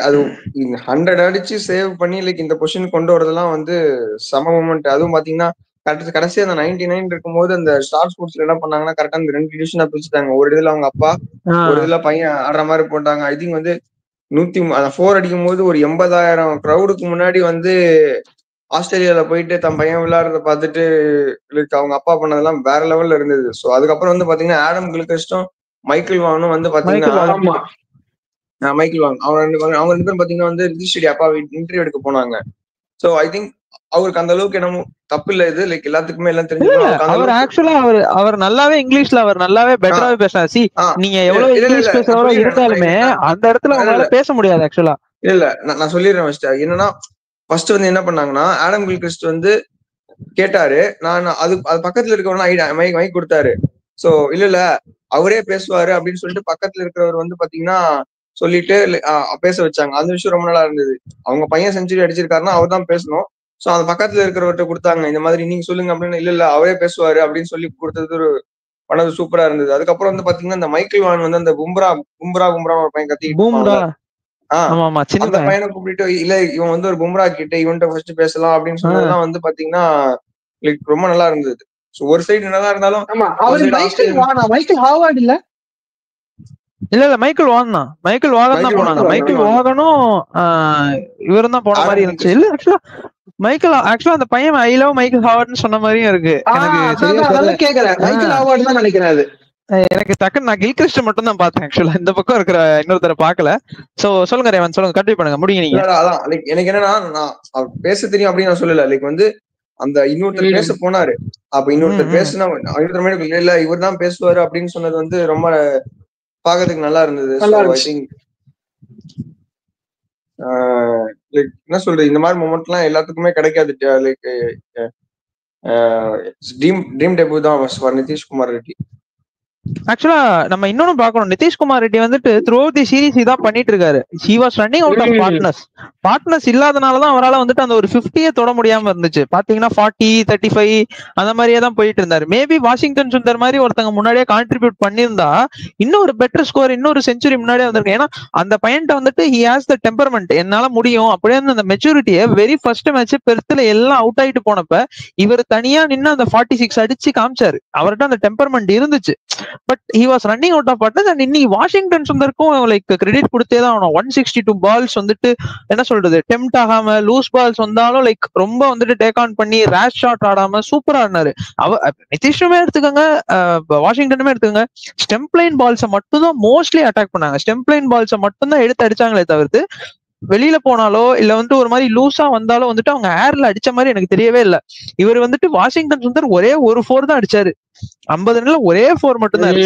அது 100 அடிச்சு சேவ் பண்ணி லைக் இந்த பொசிஷன் கொண்டு வரதெல்லாம் வந்து சம மூமெண்ட். அதுவும் பாத்தீங்கன்னா கடைசி அந்த 99 இருக்கும்போது அந்த ஸ்டார் ஸ்போர்ட்ஸ்ல என்ன பண்ணாங்கன்னா கரெக்டா அந்த 2 டிவிஷனா பிரிச்சுட்டாங்க. ஒரு இதுல அவங்க அப்பா, ஒரு இதுல பையன் ஆடுற மாதிரி போட்டாங்க. ஐ திங்க் வந்து 4 அடிக்கும் போது ஒரு 80,000 கிரௌடுக்கு முன்னாடி வந்து ஆஸ்திரேலியால போயிட்டு தன் பையன் விளையாடுறத பார்த்துட்டு அவங்க அப்பா பண்ணதெல்லாம் வேற லெவல்ல இருந்தது. சோ அதுக்கப்புறம் வந்து பாத்தீங்கன்னா ஆடம் கில்கிறிஸ்டும் மைக்கேல் வானும் வந்து பாத்தீங்கன்னா மைக்கேல் வாங் அவங்க 2 பேரும் பாத்தீங்கன்னா வந்து நிதிஷ் ரெட்டி அப்பா இன்டர்வியூ எடுக்க போனாங்க. சோ ஐ திங்க் அவருக்கு அந்த அளவுக்கு என்னமோ தப்பு இல்ல இது, லைக் எல்லாத்துக்குமே எல்லாம் தெரிஞ்சு அவர் நல்லாவே இங்கிலீஷ்ல அவர் நல்லாவே பெட்டராவே பேசுறாரு. சி நீங்க எவ்வளவு இங்கிலீஷ் பேசுறவரா இருந்தாலுமே அந்த இடத்துல அவங்களால பேச முடியாது ஆக்சுவலா. இல்ல நான் சொல்லிடுறேன் ஃபர்ஸ்ட். என்னன்னா ஃபர்ஸ்ட் வந்து என்ன பண்ணாங்கன்னா ஆடம் கில்கிறிஸ்ட் வந்து கேட்டாரு, நான் அது பக்கத்துல இருக்கவனா மைக் கொடுத்தாரு. சோ இல்ல அவரே பேசுவாரு அப்படின்னு சொல்லிட்டு பக்கத்துல இருக்கிறவர் வந்து பாத்தீங்கன்னா சொல்லிட்டு பேச வச்சாங்க. அந்த விஷயம் ரொம்ப நல்லா இருந்தது. அவங்க பையன் செஞ்சுரி அடிச்சிருக்காருன்னா அவர் தான் பேசணும். சோ அந்த பக்கத்துல இருக்கிறவர்கிட்ட கொடுத்தாங்க, இந்த மாதிரி நீங்க சொல்லுங்க அப்படின்னு. இல்ல அவரே பேசுவாரு அப்படின்னு சொல்லி கொடுத்தது ஒரு பண்ணது சூப்பரா இருந்தது. அதுக்கப்புறம் வந்து பாத்தீங்கன்னா இந்த மைக்கேல் வான் வந்து அந்த கும்ரா ஒரு பையன் கத்திக்கிட்டு இருப்பாங்க. அந்த பையனை கூப்பிட்டு இல்ல இவன் வந்து ஒரு பும்ரா கிட்ட இவன்ட்ட ஃபர்ஸ்ட் பேசலாம் அப்படின்னு சொன்னதெல்லாம் வந்து பாத்தீங்கன்னா லைக் ரொம்ப நல்லா இருந்தது. ஒரு சைடு என்னதான் இருந்தாலும் மைக்கேல் ஹாவார்ட் இல்ல மைக்கேல் வாகன் தான் போனாங்க. மைக்கேல் வாகனும் இவரும் தான் போன மாதிரி இருந்துச்சு. இல்ல ஆக்சுவலா அந்த பையன் ஐ லவ் மைக்கேல் ஹாவார்ட்னு சொன்ன மாதிரியும் இருக்கு. எனக்கு டக்குன்னு நான் கில்கிறிஸ்ட் மட்டும் தான் பார்த்தேன். ஆக்சுவலா இந்த பக்கம் இருக்கிற இன்னொருத்தர பாக்கல. சோ சொல்லுங்க ரேவன், சொல்லுங்க, கண்டினியூ பண்ணுங்க, முடிங்க நீங்க. அதான் லைக் எனக்கு என்னன்னா நான் பேச தெரியும் அப்படின்னு நான் சொல்லல. லைக் வந்து அந்த இன்னொருத்தர் பேச போனாரு, அப்ப இன்னொருத்தர் பேசுனா இன்னொருத்தர் இல்ல இவர் தான் பேசுவாரு அப்படின்னு சொன்னது வந்து ரொம்ப பாக்கிறதுக்கு நல்லா இருந்தது. ஐ திங்க் லைக் என்ன சொல்றது, இந்த மாதிரி மொமெண்ட் எல்லாம் எல்லாத்துக்குமே கிடைக்காது. லைக் ட்ரீம் டெபியூ தான் நிதிஷ்குமார் ரெட்டி. ஆக்சுவலா நம்ம இன்னொன்னு பாக்கணும், நிதிஷ்குமார் ரெட்டி வந்துட்டு த்ரூ தி சீரிஸ் இதான் பண்ணிட்டு இருக்காரு. He was running out of partners இல்லாதனாலதான் அவரால் வந்துட்டு அந்த ஒரு 50 தொட முடியாம இருந்துச்சு. பாத்தீங்கன்னா 40, 35 அந்த மாதிரியே தான் போயிட்டு இருந்தாரு. மேபி வாஷிங்டன் சுந்தர் மாதிரி ஒருத்தங்க முன்னாடியே கான்ட்ரிபியூட் பண்ணியிருந்தா இன்னும் ஒரு பெட்டர் ஸ்கோர், இன்னொரு செஞ்சுரி முன்னாடியே வந்திருக்கு. ஏன்னா அந்த பையன்ட்ட வந்துட்டு ஹி ஹாஸ் த டெம்பர்மெண்ட், என்னால முடியும் அப்படியே அந்த மெச்சூரிட்டியை வெரி ஃபர்ஸ்ட் மேட்ச் பெர்த்ல எல்லாம் அவுட் ஆயிட்டு போனப்ப இவர் தனியா நின்று அந்த 46 அடிச்சு காமிச்சாரு. அவர்கிட்ட அந்த டெம்பர்மெண்ட் இருந்துச்சு. But he was running out of partners. and இன்னைக்கு வாஷிங்டன் சுந்தருக்கும் லைக் கிரெடிட் கொடுத்தே தான் ஆகணும். 162 பால்ஸ் வந்துட்டு என்ன சொல்றது, டெம்ட் ஆகாம லூஸ் பால்ஸ் வந்தாலும் லைக் ரொம்ப வந்துட்டு டேக் ஆன் பண்ணி ரேஷ் ஷாட் ஆடாம சூப்பரா ஆடினாரு. நிதிஷுமே எடுத்துக்கோங்க, வாஷிங்டனுமே எடுத்துக்கோங்க, ஸ்டெம்ப் லைன் பால்ஸை மட்டும் தான் மோஸ்ட்லி அட்டாக் பண்ணாங்க. ஸ்டெம்ப் லைன் பால்ஸை மட்டும் தான் எடுத்து அடிச்சாங்களே தவிர்த்து வெளியில போனாலோ இல்ல வந்துட்டு ஒரு மாதிரி லூஸா வந்தாலும் வந்துட்டு அவங்க ஏர்ல அடிச்ச மாதிரி எனக்கு தெரியவே இல்லை. இவர் வந்துட்டு வாஷிங்டன் சுந்தர் ஒரே ஒரு 4 தான் அடிச்சாரு. 50 ரன்ல ஒரே 4 மட்டும் தான்.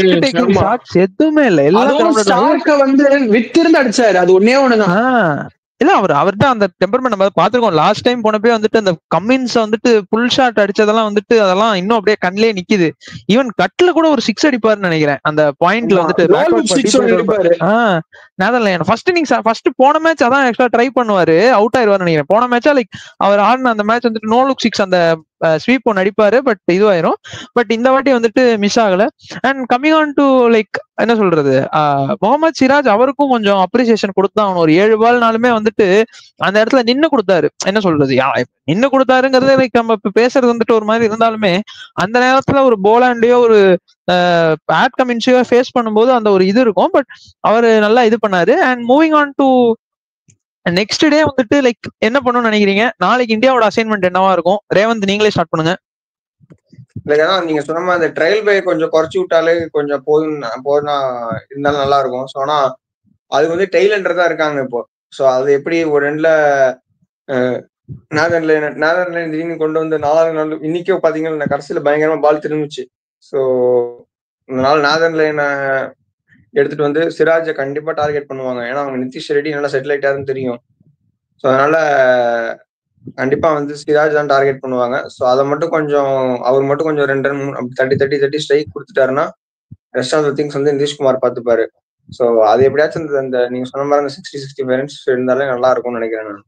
எதுவுமே இல்ல, எல்லாம் வந்து வித்திருந்து அடிச்சாரு. அது ஒன்னே ஒண்ணுதான். இல்ல அவர்கிட்ட அந்த டெம்பர்மெண்ட் நம்ம பாத்துருக்கோம். லாஸ்ட் டைம் போனப்பே வந்துட்டு அந்த கம்மின்ஸ் வந்துட்டு புல் ஷாட் அடிச்சதெல்லாம் வந்துட்டு அதெல்லாம் இன்னும் அப்படியே கண்ணிலே நிக்குது. ஈவன் கட்ல கூட ஒரு 6 அடிப்பாருன்னு நினைக்கிறேன். அந்த பாயிண்ட்ல வந்துட்டு ஃபர்ஸ்ட் இன்னிங்ஸ் ஃபர்ஸ்ட் போன மேட்ச் அதான் எக்ஸ்ட்ரா ட்ரை பண்ணுவாரு, அவுட் ஆயிருவாரு நினைக்கிறேன். போன மேட்சா லைக் அவர் ஆடின அந்த மேட்ச் வந்துட்டு நோ லுக் 6 அந்த ஸ்வீப் ஒன்று அடிப்பாரு, பட் இதுவாயிரும். பட் இந்த வாட்டி வந்துட்டு மிஸ் ஆகல. And coming on to like என்ன சொல்றது, முகமது சிராஜ் அவருக்கும் கொஞ்சம் அப்ரிசியேஷன் கொடுத்தா அவன் ஒரு 7 பால்னாலுமே வந்துட்டு அந்த இடத்துல நின்னு கொடுத்தாரு. என்ன சொல்றது, நின்னு கொடுத்தாருங்கிறது லைக் நம்ம இப்ப பேசுறது வந்துட்டு ஒரு மாதிரி இருந்தாலுமே அந்த நேரத்துல ஒரு போலாண்டையோ ஒரு பேட் கமின்ஸையோ ஃபேஸ் பண்ணும்போது அந்த ஒரு இது இருக்கும். பட் அவரு நல்லா இது பண்ணாரு. And moving on to next day வந்துட்டு லைக் என்ன பண்ணணும்னு நினைக்கிறீங்க? நாளைக்கு இந்தியாவோட அசைன்மெண்ட் என்னவா இருக்கும்? ரேவந்த் நீங்களே ஸ்டார்ட் பண்ணுங்க. நீங்க சொன்ன மாதிரி அந்த ட்ரையல் பை கொஞ்சம் குறைச்சி விட்டாலே கொஞ்சம் போதும் இருந்தாலும் நல்லா இருக்கும். ஸோ ஆனா அது வந்து டெய்லண்டர் தான் இருக்காங்க இப்போ. ஸோ அது எப்படி ஒரு ரெண்டுல நேதர்லேண்ட் திடீர்னு கொண்டு வந்து 4வது நாள் இன்னைக்கே பாத்தீங்கன்னா கடைசியில பயங்கரமா பால் திரும்பிச்சு. ஸோ இந்த நாள் நேதர்லேண்ட் எடுத்துட்டு வந்து சிராஜை கண்டிப்பா டார்கெட் பண்ணுவாங்க. ஏன்னா அவங்க நிதிஷ் ரெட்டி நல்லா செட்டில் ஆயிட்டாருன்னு தெரியும். ஸோ அதனால கண்டிப்பா வந்து சிராஜ் தான் டார்கெட் பண்ணுவாங்க. ஸோ அதை மட்டும் கொஞ்சம் அவர் மட்டும் கொஞ்சம் 2 ரன் 30 ஸ்ட்ரைக் கொடுத்துட்டாருன்னா ரெஸ்ட் ஆஃப் த திங்ஸ் வந்து நிதிஷ்குமார் பார்த்துப்பாரு. ஸோ அது எப்படியாச்சும் அந்த நீங்க சொன்ன மாதிரி அந்த 60-65 ரன்ஸ் இருந்தாலே நல்லா இருக்கும்னு நினைக்கிறேன் நான்.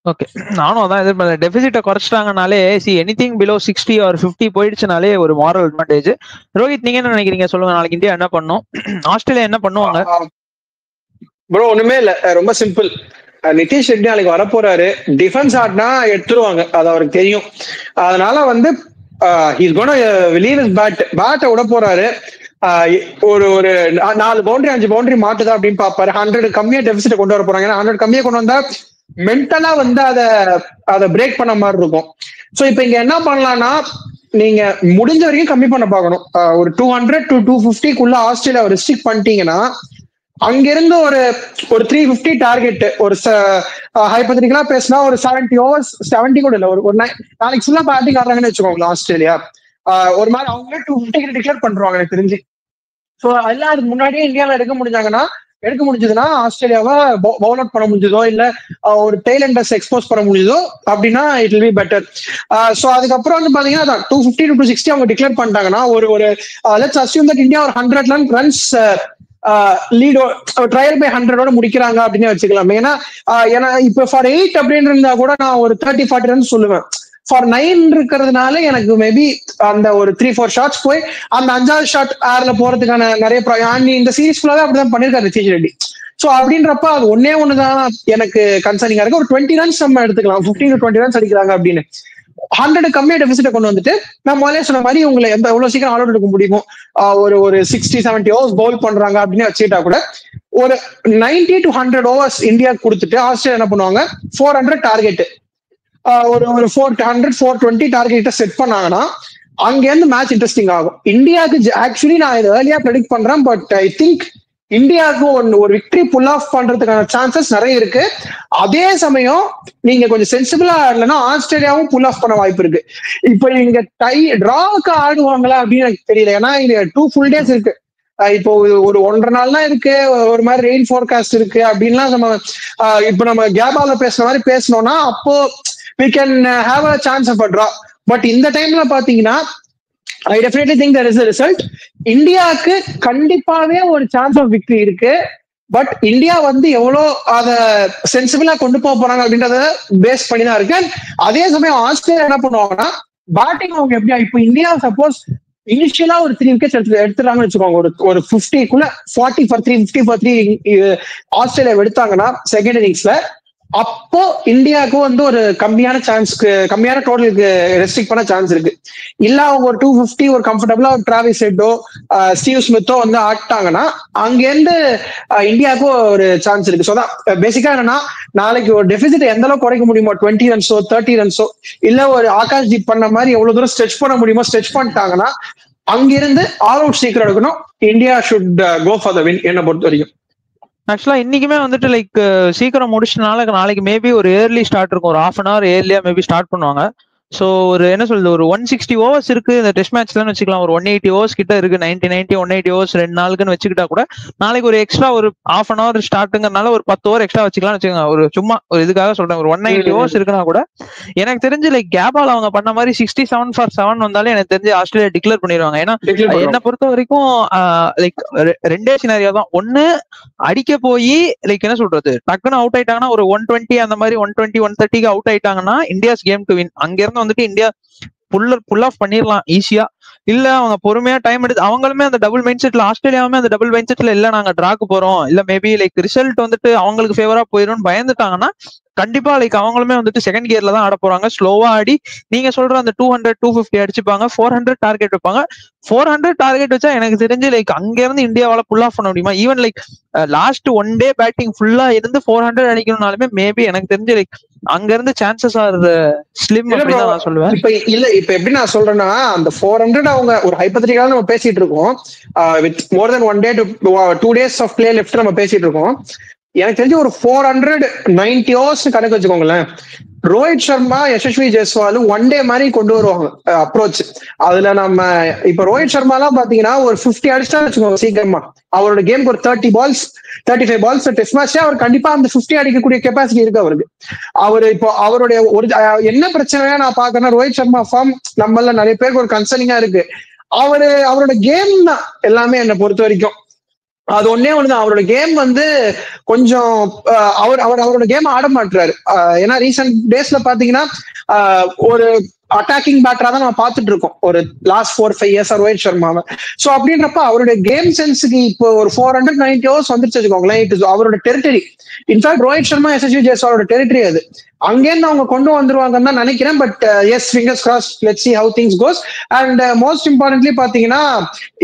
ஓகே, நானும் அதான் எதிர்பார்த்தேன். டெபிசிட்டை குறைச்சிட்டாங்கனாலே எனிதிங் பிலோ 60 or 50 போயிடுச்சுனாலே ஒரு மாரல் அட்வான்டேஜ். ரோஹித் நீங்க என்ன நினைக்கிறீங்க சொல்லுங்க? நாளைக்கு இந்தியா என்ன பண்ணும், ஆஸ்திரேலியா என்ன பண்ணுவாங்க? ப்ரோ ஒண்ணுமே இல்ல, ரொம்ப சிம்பிள். நிதிஷ் ரெட்டி நாளைக்கு வரப்போறாரு. டிஃபென்ஸ் ஆடினா எடுத்துருவாங்க, அது அவருக்கு தெரியும். அதனால வந்து ஹீஸ் கோனா லீவ் ஹிஸ் பேட்டை விட போறாரு. ஒரு 4 பவுண்டரி 5 பவுண்டரி மாட்டுதா அப்படின்னு பாப்பாரு. 100 கம்மியா டெபிசிட்டை கொண்டு வர போறாங்க. 100 கம்மியா கொண்டு வந்தா மென்டலா வந்து அதை பிரேக் பண்ண மாதிரி இருக்கும். சோ இப்ப இங்க என்ன பண்ணலாம்னா நீங்க முடிஞ்ச வரைக்கும் கம்மி பண்ண பாக்கணும். ஒரு 200 to 250 ஆஸ்திரேலியா ரெஸ்ட்ரிக்ட் பண்ணிட்டீங்கன்னா அங்கிருந்து ஒரு 350 டார்கெட், ஒரு ஹைபோதெட்டிக்கலா பேசினா ஒரு 70 ஓவர்ஸ் 70 கூட இல்ல, ஒரு நாளைக்கு ஃபுல்லா பேட்டிங் ஆடுறாங்கன்னு வச்சுக்கோங்க ஆஸ்திரேலியா. ஒரு மாதிரி அவங்களே 250 டிக்ளேர் பண்றாங்க எனக்கு தெரிஞ்சு. ஸோ எல்லாம் அதுக்கு முன்னாடியே இந்தியாவில எடுக்க முடிஞ்சதுன்னா ஆஸ்திரேலியாவை பவுல் அவுட் பண்ண முடிஞ்சதோ இல்ல ஒரு டெய்லண்டர்ஸ் எக்ஸ்போஸ் பண்ண முடிஞ்சதோ அப்படின்னா it will be better. So அதுக்கப்புறம் வந்து பாத்தீங்கன்னா 250 to 260 அவங்க டிக்ளேர் பண்ணிட்டாங்கன்னா ஒரு லெட்ஸ் அஸ்யூம் தட் இந்தியா ஒரு 100 ரன்ஸ் லீடோ ட்ரையல் பை 100 முடிக்கிறாங்க அப்படின்னு வச்சுக்கலாம். ஏன்னா இப்ப ஃபார் 8 அப்படின்னு இருந்தா கூட நான் ஒரு 30-40 ரன்ஸ் சொல்லுவேன். ஃபார் 9 இருக்கிறதுனால எனக்கு மேபி அந்த ஒரு 3-4 ஷாட்ஸ் போய் அந்த 5வது ஷாட் ஏர்ல போறதுக்கான நிறைய இந்த சீரீஸ் ஃபுல்லாவே அப்படிதான் பண்ணிருக்காரு நிதிஷ் ரெட்டி. சோ அப்படின்றப்ப அது ஒன்னே ஒண்ணுதான் எனக்கு கன்சர்னிங்கா இருக்கு. ஒரு 20 ரன்ஸ் நம்ம எடுத்துக்கலாம், 15 to 20 ரன்ஸ் அடிக்கிறாங்க அப்படின்னு 100 கம்மியா டெபிசிட்ட கொண்டு வந்துட்டு நான் முதலே சொன்ன மாதிரி உங்களை எவ்வளவு சீக்கிரம் ஆல் அவுட் எடுக்க முடியுமோ ஒரு 60-70 ஓவர்ஸ் பவுல் பண்றாங்க அப்படின்னு வச்சுக்கிட்டா கூட ஒரு 90 to 100 ஓவர்ஸ் இந்தியா கொடுத்துட்டு ஆஸ்திரேலியா என்ன பண்ணுவாங்க 400 டார்கெட் ஒரு 400-420 டார்கெட்டை செட் பண்ணாங்கன்னா அங்கேருந்து மேட்ச் இன்ட்ரெஸ்டிங் ஆகும். இந்தியாவுக்கு ஆக்சுவலி நான் இது ஏர்லியா ப்ரெடிக்ட் பண்றேன், பட் ஐ திங்க் இந்தியாவுக்கு ஒரு விக்டரி புல் ஆஃப் பண்றதுக்கான சான்சஸ் நிறைய இருக்கு. அதே சமயம் நீங்க கொஞ்சம் சென்சிபிளா ஆடலன்னா ஆஸ்திரேலியாவும் புல் ஆஃப் பண்ண வாய்ப்பு இருக்கு. இப்ப நீங்க டிராவுக்கு ஆடுவாங்களா அப்படின்னு எனக்கு தெரியல, ஏன்னா இது 2 full days இருக்கு. இப்போ ஒரு 1.5 நாள் தான் இருக்கு, ஒரு மாதிரி ரெயின் ஃபோர்காஸ்ட் இருக்கு அப்படின்லாம் நம்ம இப்ப நம்ம கேபால பேசுற மாதிரி பேசணும்னா அப்போ we can have a chance of a draw. But இந்த டைம்ல பாத்தீங்கன்னா I definitely think there is a result. இந்தியாவுக்கு கண்டிப்பாவே ஒரு சான்ஸ் ஆஃப் விக்டரி இருக்கு. பட் இந்தியா எவ்வளோ அதை சென்சிபிளா கொண்டு போக போறாங்க அப்படின்றத பேஸ் பண்ணி தான் இருக்கு. அதே சமயம் ஆஸ்திரேலியா என்ன பண்ணுவாங்கன்னா பேட்டிங் அவங்க எப்படியா இப்போ இந்தியா சப்போஸ் இனிஷியலா ஒரு 3 விக்கெட்ஸ் எடுத்துறாங்கன்னு வச்சுக்கோங்க, ஒரு 50-குள்ள 40 for 3 50 for 3 ஆஸ்திரேலியா எடுத்தாங்கன்னா செகண்ட் இன்னிங்ஸ்ல, அப்போ இந்தியாவுக்கு ஒரு கம்மியான டோட்டலுக்கு ரெஸ்ட்ரிக்ட் பண்ண சான்ஸ் இருக்கு. இல்ல அவங்க ஒரு 250 ஒரு கம்ஃபர்டபுளா ஒரு டிராவிஸ் ஹெட்டோ ஸ்டீவ் ஸ்மித்தோ ஆட்டாங்கன்னா அங்கேருந்து இந்தியாவுக்கு ஒரு சான்ஸ் இருக்கு. ஸோ தான் பேசிக்கா என்னன்னா நாளைக்கு ஒரு டெபிசிட் எந்த அளவுக்கு குறைக்க முடியுமோ 20 ரன்ஸோ 30 ரன்ஸோ இல்ல ஒரு ஆகாஷ் ஜீத் பண்ண மாதிரி எவ்வளவு தூரம் ஸ்ட்ரெச் பண்ண முடியுமோ ஸ்ட்ரெச் பண்ணிட்டாங்கன்னா அங்கிருந்து ஆல் அவுட் சீக்கிரம் எடுக்கணும். India should go for the win என்னை பொறுத்த வரைக்கும். ஆக்சுவலா இன்னைக்குமே லைக் சீக்கிரம் முடிச்சனால நாளைக்கு மேபி ஒரு ஏர்லி ஸ்டார்ட் இருக்கும், ஒரு 1/2 hour ஏர்லியா மேபி ஸ்டார்ட் பண்ணுவாங்க. ஸோ ஒரு என்ன சொல்றது, ஒரு 160 ஓவர்ஸ் இருக்கு இந்த டெஸ்ட் மேட்ச்லன்னு வச்சுக்கலாம். ஒரு 180 ஓவர்ஸ் கிட்ட இருக்கு, 90 180 ஓவர்ஸ் 2 நாளுக்குன்னு வச்சுக்கிட்டா கூட நாளைக்கு ஒரு எக்ஸ்ட்ரா ஒரு 1/2 hour ஸ்டார்ட்டுங்கிறனால ஒரு 10 ஓவர் எக்ஸ்ட்ரா வச்சுக்கலாம்னு வச்சுக்கோங்க. ஒரு சும்மா ஒரு இதுக்காக சொல்றேன், ஒரு 190 ஓவர்ஸ் இருக்குன்னா கூட எனக்கு தெரிஞ்சு லைக் கேபால் அவங்க பண்ண மாதிரி 67 for 7 வந்தாலே எனக்கு தெரிஞ்சு ஆஸ்திரேலியா டிக்ளேர் பண்ணிடுவாங்க. ஏன்னா என்னை பொறுத்த வரைக்கும் லைக் 2 சினாரியோ தான். ஒன்னு அடிக்க போய் லைக் என்ன சொல்றது டக்குன்னு அவுட் ஆயிட்டாங்கன்னா ஒரு 120 அந்த மாதிரி 120 130க்கு அவுட் ஆயிட்டாங்கன்னா இந்தியாஸ் கேம் டு வின். அங்க இருந்து இந்தியா புல் ஆஃப் பண்ணிடலாம் ஈஸியா. இல்ல அவங்க பொறுமையா டைம் எடுத்து அவங்களுமே அந்த டபுள் மைண்ட் செட்ல ஆஸ்திரேலியாவுமே அந்த டபுள் மைண்ட் செட்ல இல்ல நாங்க டிராக்கு போறோம் இல்ல மேபி லைக் ரிசல்ட் அவங்களுக்கு ஃபேவரா போயிடும்னு பயந்துட்டாங்கன்னா கண்டிப்பா லைக் அவங்களுமே செகண்ட் கியர்ல தான் ஆட போறாங்க. ஸ்லோவா ஆடி நீங்க சொல்ற அந்த 200 250 அடிச்சுப்பாங்க, 400 டார்கெட் வைப்பாங்க. 400 டார்கெட் வச்சா எனக்கு தெரிஞ்சு லைக் அங்க இருந்து இந்தியாவால புல் ஆஃப் பண்ண முடியுமா? Even like last 1 day batting ஃபுல்லா இருந்து 400 அடிக்கணும்னாலுமே மேபி எனக்கு தெரிஞ்சு லைக் அங்க இருந்து சான்சஸ் ஆர் ஸ்லிம் அப்படின்னு நான் சொல்லுவேன். இப்ப எப்படி நான் சொல்றேன்னா அந்த 400 அவங்க ஒரு ஹைபோதெட்டிக்கலா நம்ம பேசிட்டு இருக்கோம், with more then 1 day to 2 days of play left நம்ம பேசிட்டு இருக்கோம். எனக்கு தெரிஞ்சு ஒரு 490 ஓவர்ஸ் கணக்கு வச்சுக்கோங்களேன். ரோஹித் சர்மா யசஸ்வி ஜெய்ஸ்வால் 1 day மாதிரி கொண்டு வருவாங்க அப்ரோச். அதுல நம்ம இப்ப ரோஹித் சர்மா எல்லாம் பாத்தீங்கன்னா ஒரு 50 அடிச்சா வச்சுக்கோங்க சீக்கிரமா அவரோட கேமுக்கு ஒரு 30 balls 35 balls டெஸ்ட் மேட்ச்ல அவர் கண்டிப்பா அந்த 50 அடிக்கக்கூடிய கெப்பாசிட்டி இருக்கு அவருக்கு. அவரு இப்போ அவருடைய ஒரு என்ன பிரச்சனையா நான் பாக்குறேன்னா ரோஹித் சர்மா ஃபார்ம் நம்மள நிறைய பேருக்கு ஒரு கன்சர்னிங்கா இருக்கு. அவரோட கேம் தான் எல்லாமே என்னை பொறுத்த வரைக்கும். அது ஒன்னே ஒண்ணுதான், அவரோட கேம் கொஞ்சம் அவரோட கேம் ஆட மாட்டாரு. ஏன்னா ரீசெண்ட் டேஸ்ல பாத்தீங்கன்னா ஒரு அட்டாக்கிங் பேட்டரா தான் நம்ம பாத்துட்டு இருக்கோம் ஒரு லாஸ்ட் 4-5 years ரோஹித் சர்மாவை. சோ அப்படின்றப்ப அவருடைய கேம் சென்ஸுக்கு இப்போ ஒரு 490 ஓவர்ஸ் வந்துருச்சு வச்சுக்கோங்களேன். இட் இஸ் அவரோட டெரிட்டரி. இன்ஃபேக்ட் ரோஹித் சர்மா யசஸ்வி ஜெய்ஸ்வாலோட டெரிட்டரி அது. அங்கேருந்து அவங்க கொண்டு வந்துருவாங்கன்னு தான் நினைக்கிறேன். But yes, fingers cross, let's see how things goes. And most importantly பாத்தீங்கன்னா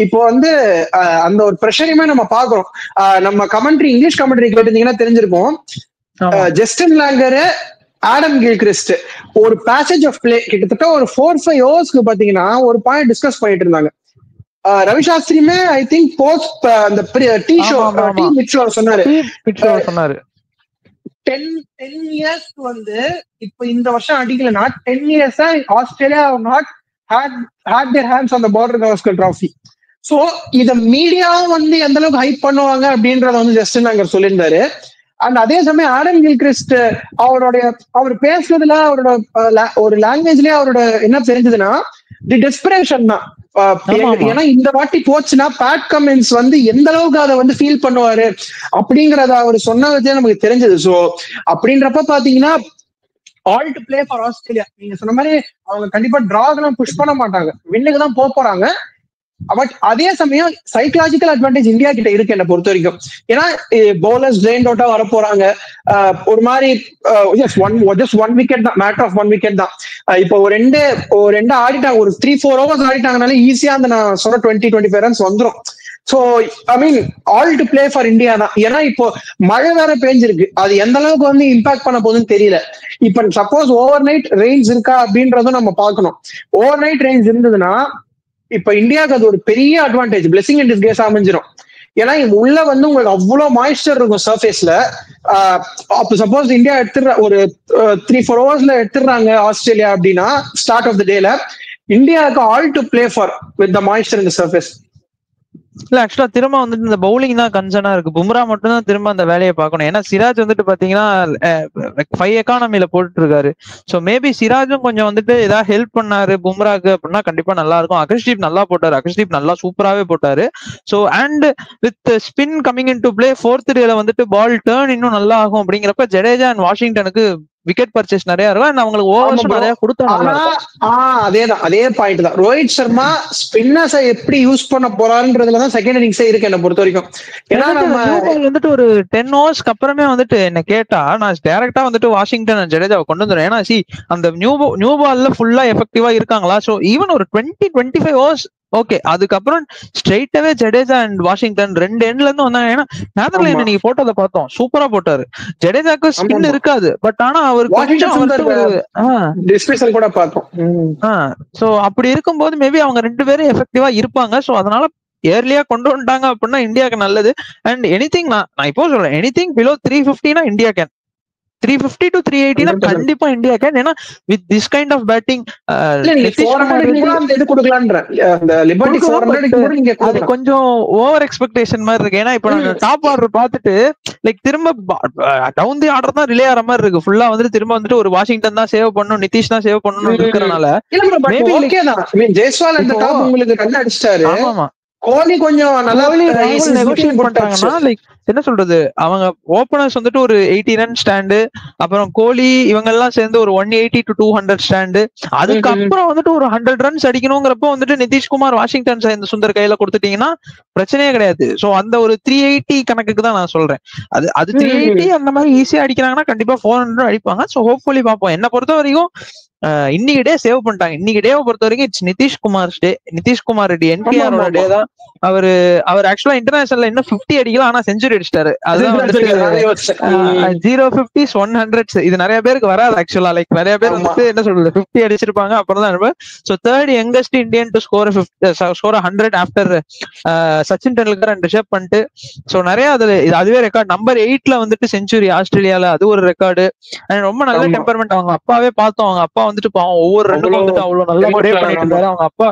இப்போ அந்த ஒரு ப்ரெஷரையுமே நம்ம பாக்குறோம். நம்ம கமெண்ட்ரி இங்கிலீஷ் கமெண்ட்ரி கேட்டிருந்தீங்கன்னா தெரிஞ்சிருக்கும். ஜஸ்டின் லாங்கர், ஆடம் கில்கிறிஸ்ட் ஒரு பேசேஜ் ஆஃப் பிளே கிட்டத்தட்ட ஒரு 4-5 ஓவர்ஸ்க்கு பாத்தீங்கன்னா ஒரு பாயிண்ட் டிஸ்கஸ் பண்ணிட்டு இருந்தாங்க. ரவி சாஸ்திரியுமே ஐ திங்க் போஸ்ட் அந்த டீ ஷோ சொன்னாரு 10 years இப்ப இந்த வருஷம் அடிக்கலனா 10 years Australia not had their hands on the border Gavaskar trophy. So இத மீடியாவும் எந்த அளவுக்கு ஹைப் பண்ணுவாங்க அப்படின்றத ஜஸ்டின் லாங்கர் சொல்லியிருந்தாரு. அண்ட் அதே சமயம் ஆடம் கில்கிறிஸ்ட் அவர் பேசுறதுல அவரோட ஒரு லாங்குவேஜ்லயே அவரோட என்ன தெரிஞ்சதுன்னா தி டெஸ்பிரேஷன் தான். ஏன்னா இந்த வாட்டி போச்சுன்னா பேட் கமின்ஸ் எந்த அளவுக்கு அதை ஃபீல் பண்ணுவாரு அப்படிங்கறத அவர் சொன்னதே நமக்கு தெரிஞ்சது. சோ அப்படின்றப்ப பாத்தீங்கன்னா all to play for Australia. நீங்க சொன்ன மாதிரி அவங்க கண்டிப்பா டிராக் எல்லாம் புஷ் பண்ண மாட்டாங்க, வின்னுக்கு தான் போறாங்க. பட் அதே சமயம் சைக்கலாஜிக்கல் அட்வான்டேஜ் இந்தியா கிட்ட இருக்கு என்ன பொறுத்த வரைக்கும். ஏன்னா பவுலர்ஸ் ட்ரெயின் அவுட்டா வர போறாங்க. ஒரு மாதிரி ஜஸ்ட் ஒன் விக்கெட் தான், மேட்டர் ஆஃப் ஒன் விக்கெட் தான். இப்போ ஒரு ரெண்டு ஆடிட்டாங்க, ஒரு 3-4 ஓவர்ஸ் ஆடிட்டாங்கனால ஈஸியா அந்த நான் சொன்ன 20-25 ரன்ஸ் வந்துடும். So I mean all to play for India தான். ஏன்னா இப்போ மழை வேற பெஞ்சிருக்கு, அது எந்த அளவுக்கு வந்து இம்பாக்ட் பண்ண போகுதுன்னு தெரியல. இப்ப சப்போஸ் ஓவர் நைட் ரெயின்ஸ் இருக்கா அப்படின்றதும் நம்ம பார்க்கணும். ஓவர் நைட் ரெயின்ஸ் இருந்ததுன்னா இப்ப இந்தியாவுக்கு அது ஒரு பெரிய அட்வான்டேஜ், பிளெஸிங் இன் டிஸ்கைஸ் அமைஞ்சிரும். ஏன்னா உள்ள வந்து உங்களுக்கு அவ்வளவு மாய்ஸ்டர் இருக்கும் சர்ஃபேஸ்ல. அப்ப சப்போஸ் இந்தியா எடுத்துடுற ஒரு 3-4 ஓவர்ஸ்ல எடுத்துடுறாங்க ஆஸ்திரேலியா அப்படின்னா ஸ்டார்ட் ஆஃப் த டேல, இந்தியாவுக்கு all to play for with the moisture in the surface. இல்ல ஆக்சுவலா திரும்ப வந்துட்டு இந்த பவுலிங் தான் கன்சர்னா இருக்கு. பும்ரா மட்டும் தான் திரும்ப அந்த வேலையை பார்க்கணும். ஏன்னா சிராஜ் வந்துட்டு பாத்தீங்கன்னா 5 எக்கானமில போட்டு இருக்காரு. சோ மேபி சிராஜும் கொஞ்சம் வந்துட்டு ஏதாவது ஹெல்ப் பண்ணாரு பும்ராக்கு அப்படின்னா கண்டிப்பா நல்லா இருக்கும். அகர்ஷ்தீப் நல்லா போட்டாரு, அகர்ஷ்தீப் நல்லா சூப்பராகவே போட்டாரு. So and with spin coming in to play 4th டேல வந்துட்டு பால் டர்ன் இன்னும் நல்லா ஆகும். அப்படிங்கிறப்ப ஜடேஜா அண்ட் வாஷிங்டனுக்கு விக்கெட் பர்ச்சேஸ் நிறைய இருக்கும் அண்ட் அவங்களுக்கு ஓவர்ஸ் நிறைய கொடுத்தாங்க. அதேதான், அதே பாயிண்ட் தான். ரோஹித் சர்மா ஸ்பின்னர்ஸை எப்படி யூஸ் பண்ண போறாருன்றதுலதான் செகண்ட் இன்னிங்ஸே இருக்கு என்ன பொறுத்த வரைக்கும். ஏன்னா நம்ம வந்துட்டு ஒரு 10 ஓவர்ஸ்க்கு அப்புறமே வந்துட்டு என்ன கேட்டா நான் டைரக்டா வந்துட்டு வாஷிங்டன் அண்ட் ஜடேஜாவை கொண்டு வந்துடுறேன். ஏன்னா அந்த நியூ பால்ல ஃபுல்லா எஃபெக்டிவா இருக்காங்களா. சோ ஈவன் ஒரு 20-25 ஓவர்ஸ் ஓகே, அதுக்கப்புறம் ஸ்ட்ரெயிட்டாவே ஜடேஜா அண்ட் வாஷிங்டன் 2 எண்ட்ல இருந்து வந்தாங்க. ஏன்னா நேதர்லாந்து நீங்க போட்டோத பார்த்தோம், சூப்பரா போட்டாரு. ஜடேஜாக்கு ஸ்பின் இருக்காது, பட் ஆனா அவர் கூட பார்த்தோம். சோ அப்படி இருக்கும்போது மேபி அவங்க 2 பேரும் எஃபெக்டிவா இருப்பாங்க. சோ அதனால ஏர்லியா கொண்டு வந்துட்டாங்க அப்படின்னா இந்தியாவுக்கு நல்லது. அண்ட் எனிதிங் நான் இப்போ சொல்றேன், anything below 350 India can, 350 to 380 கண்டிப்பா இந்தியா கேன். ஏன்னா with this kind of batting அது கொஞ்சம் ஓவர் எக்ஸ்பெக்டேஷன் மாதிரி இருக்கு. ஏன்னா இப்ப நாங்க டாப் ஆர்டர் பார்த்துட்டு லைக் திரும்ப டவுன் தி ஆர்டர் தான் ரிலே ஆற மாதிரி இருக்கு. ஃபுல்லா வந்துட்டு திரும்ப வந்துட்டு ஒரு வாஷிங்டன் தான் சேவ் பண்ணணும், நிதிஷ் தான் சேவ் பண்ணணும் இருக்கிறனால ஜெய்ஸ்வால் அந்த டாப் உங்களுக்கு ரன் அடிச்சிட்டாரு. ஆமா, கோலி கொஞ்சம் நல்லா நெகோஷியேட் பண்ணிட்டாங்கன்னா லைக் என்ன சொல்றது, அவங்க ஓபனர்ஸ் வந்துட்டு ஒரு 80 ரன் ஸ்டாண்டு, அப்புறம் கோலி இவங்க எல்லாம் சேர்ந்து ஒரு 180 to 200 ஸ்டாண்டு, அதுக்கப்புறம் வந்துட்டு ஒரு 100 ரன்ஸ் அடிக்கணுங்கிறப்போ வந்துட்டு நிதிஷ்குமார் வாஷிங்டன் இந்த சுந்தர் கையில கொடுத்துட்டீங்கன்னா பிரச்சனையே கிடையாது. சோ அந்த ஒரு 380 கணக்குக்கு தான் நான் சொல்றேன். அது 380 அந்த மாதிரி ஈஸியா அடிக்கிறாங்கன்னா கண்டிப்பா 400 அடிப்பாங்க. சோ ஹோப்ஃபுல்லி பார்ப்போம். என்ன பொறுத்த வரைக்கும் இன்னைக்கு டே சேவ் பண்ணிட்டாங்க. இன்னைக்கு டேவை பொறுத்த வரைக்கும் it's Nitish Kumar day, Nitish Kumar Reddy NKR டே தான். அவர் ஆக்சுவலா இன்டர்நேஷனல்ல இன்னும் 50 அடிக்கலாம், ஆனா செஞ்சுரி அடிச்சிட்டாரு. அதுதான் வந்துட்டு 050s 100s இது நிறைய பேருக்கு வராது ஆக்சுவலா. லைக் நிறைய பேர் வந்துட்டு என்ன சொல்றது 50 அடிச்சிருப்பாங்க. அப்புறம் தான் so third youngest Indian to score 100 after Sachin Tendulkar and Rishabh Pant. So நிறைய அதுவே ரெக்கார்ட். நம்பர் 8ல வந்துட்டு செஞ்சுரி ஆஸ்திரேலியால, அது ஒரு ரெக்கார்டு. ரொம்ப நல்ல டெம்பர்மெண்ட். அவங்க அப்பாவே பார்த்தோம், அவங்க அப்பா வந்துட்டு பாவம் ஒவ்வொரு ரெண்டுக்கும் வந்துட்டு அவ்வளவு நல்லா ப்ளே பண்ணிட்டு இருந்தாரு. அவங்க அப்பா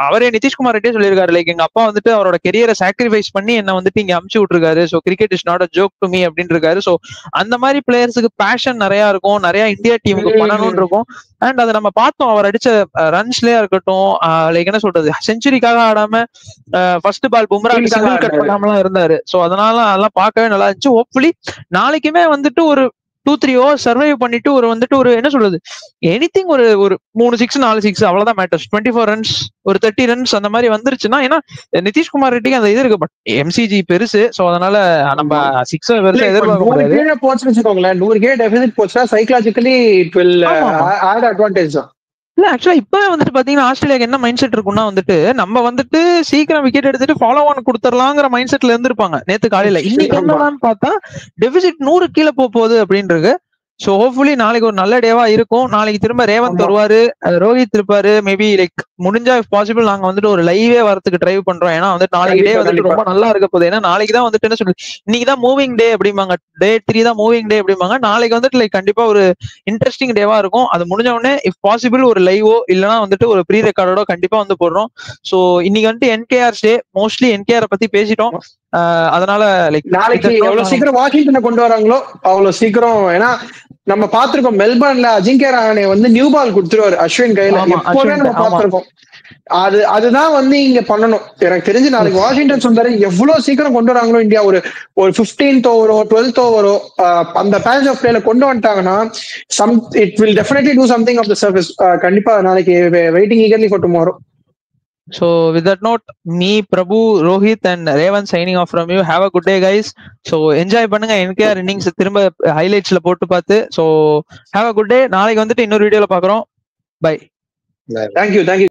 அவரே நிதிஷ்குமார் ரெட்டியே சொல்லியிருக்காரு, லைக் எங்க அப்பா வந்துட்டு அவரோட கெரியரை சாக்ரிஃபைஸ் பண்ணி என்ன வந்துட்டு இங்க அமுச்சு விட்டுருக்காரு. So cricket is not a joke to me அப்படின்னு இருக்காரு. சோ அந்த மாதிரி பிளேயர்ஸுக்கு பேஷன் நிறைய இருக்கும், நிறைய இந்தியா டீமுக்கு பண்ணணும்னு இருக்கும். அண்ட் அதை நம்ம பார்த்தோம், அவர் அடிச்ச ரன்ஸ்லயா இருக்கட்டும், லைக் என்ன சொல்றது செஞ்சுரிக்காக ஆடாம first ball Bumrah single cut பண்ணாமலாம் இருந்தாரு. சோ அதனால அதெல்லாம் பார்க்கவே நல்லா இருந்துச்சு. ஹோப்ஃபுல்லி நாளைக்குமே வந்துட்டு ஒரு 2-3 ஓவர் சர்வைவ் பண்ணிட்டு ஒரு வந்துட்டு ஒரு என்ன சொல்றது எனிதிங் ஒரு 3 6 4 6 அவ்வளவுதான் மேட்டர்ஸ். 24 ரன்ஸ் ஒரு 30 ரன்ஸ் அந்த மாதிரி வந்துருச்சுன்னா, ஏன்னா நிதிஷ்குமார் ரெட்டிக்கு அந்த இது இருக்கு, பட் எம்சிஜி பெருசு. சோ அதனால நம்ம 6 பெருசா எதிர்பார்க்க முடியாது. போச்சு வச்சுக்கோங்களேன், 100 டெபிசிட் போச்சுன்னா psychologically it will add advantage தான். இல்ல ஆக்சுவலா இப்பவே வந்துட்டு பாத்தீங்கன்னா ஆஸ்திரேலியாக்கு என்ன மைண்ட் செட் இருக்கும்னா வந்துட்டு நம்ம வந்துட்டு சீக்கிரம் விக்கெட் எடுத்துட்டு ஃபாலோ ஆன் கொடுத்துடலாங்கிற மைண்ட் செட்ல இருந்திருப்பாங்க நேத்து காலையில. இன்னைக்கு என்னன்னு பார்த்தா டெபிசிட் 100 கீழே போகுது அப்படின்றது. சோ ஹோப்ஃபுல்லி நாளைக்கு ஒரு நல்ல டேவா இருக்கும். நாளைக்கு திரும்ப ரேவந்த் வருவாரு, ரோஹித் இருப்பாரு. மேபி லைக் முடிஞ்சா இஃப் பாசிபிள் நாங்க வந்துட்டு ஒரு லைவே வரதுக்கு ட்ரை பண்றோம். ஏன்னா வந்துட்டு நாளைக்கு டே வந்துட்டு ரொம்ப நல்லா இருக்க போகுது. ஏன்னா நாளைக்கு தான் வந்துட்டு என்ன சொல்றது, இன்னைக்குதான் மூவிங் டே அப்படிம்பாங்க, டே 3 தான் மூவிங் டே அப்படிம்பாங்க. நாளைக்கு வந்துட்டு லைக் கண்டிப்பா ஒரு இன்ட்ரெஸ்டிங் டேவா இருக்கும். அது முடிஞ்ச உடனே இஃப் பாசிபிள் ஒரு லைவோ இல்லைன்னா வந்துட்டு ஒரு ப்ரீ ரெக்கார்டோட கண்டிப்பா வந்து போடுறோம். சோ இன்னைக்கு வந்துட்டு NKR டே, மோஸ்ட்லி NKR பத்தி பேசிட்டோம். அதனால லைக் நாளைக்கு எவ்வளவு சீக்கிரம் வாஷிங்டனை கொண்டு வராங்களோ அவ்வளவு சீக்கிரம். ஏன்னா நம்ம பாத்திருக்கோம் மெல்பர்ன்ல அஜிங்கிய ரஹானே வந்து நியூ பால் கொடுத்துருவாரு அஸ்வின் கையில, எப்போவே நம்ம பாத்திருக்கோம். அதுதான் வந்து இங்க பண்ணணும். எனக்கு தெரிஞ்சு நாளைக்கு வாஷிங்டன் சுந்தர் எவ்வளவு சீக்கிரம் கொண்டு வராங்களோ இந்தியா, ஒரு 15th ஓவரோ 12th ஓவரோ அந்த பேட்ச் ஆஃப் பிளேல கொண்டு வந்துட்டாங்கன்னா it will definitely do something of the surface. கண்டிப்பா நாளைக்கு waiting eagerly for tomorrow. So with that note, me, Prabhu, Rohit and Revan signing off from you. Have a good day, guys. So enjoy பண்ணுங்க NKR innings திரும்ப ஹைலைட்ஸ்ல போட்டு பார்த்து. So have a good day. நாளைக்கு வந்துட்டு இன்னொரு வீடியோல பாக்குறோம். Bye. Thank you.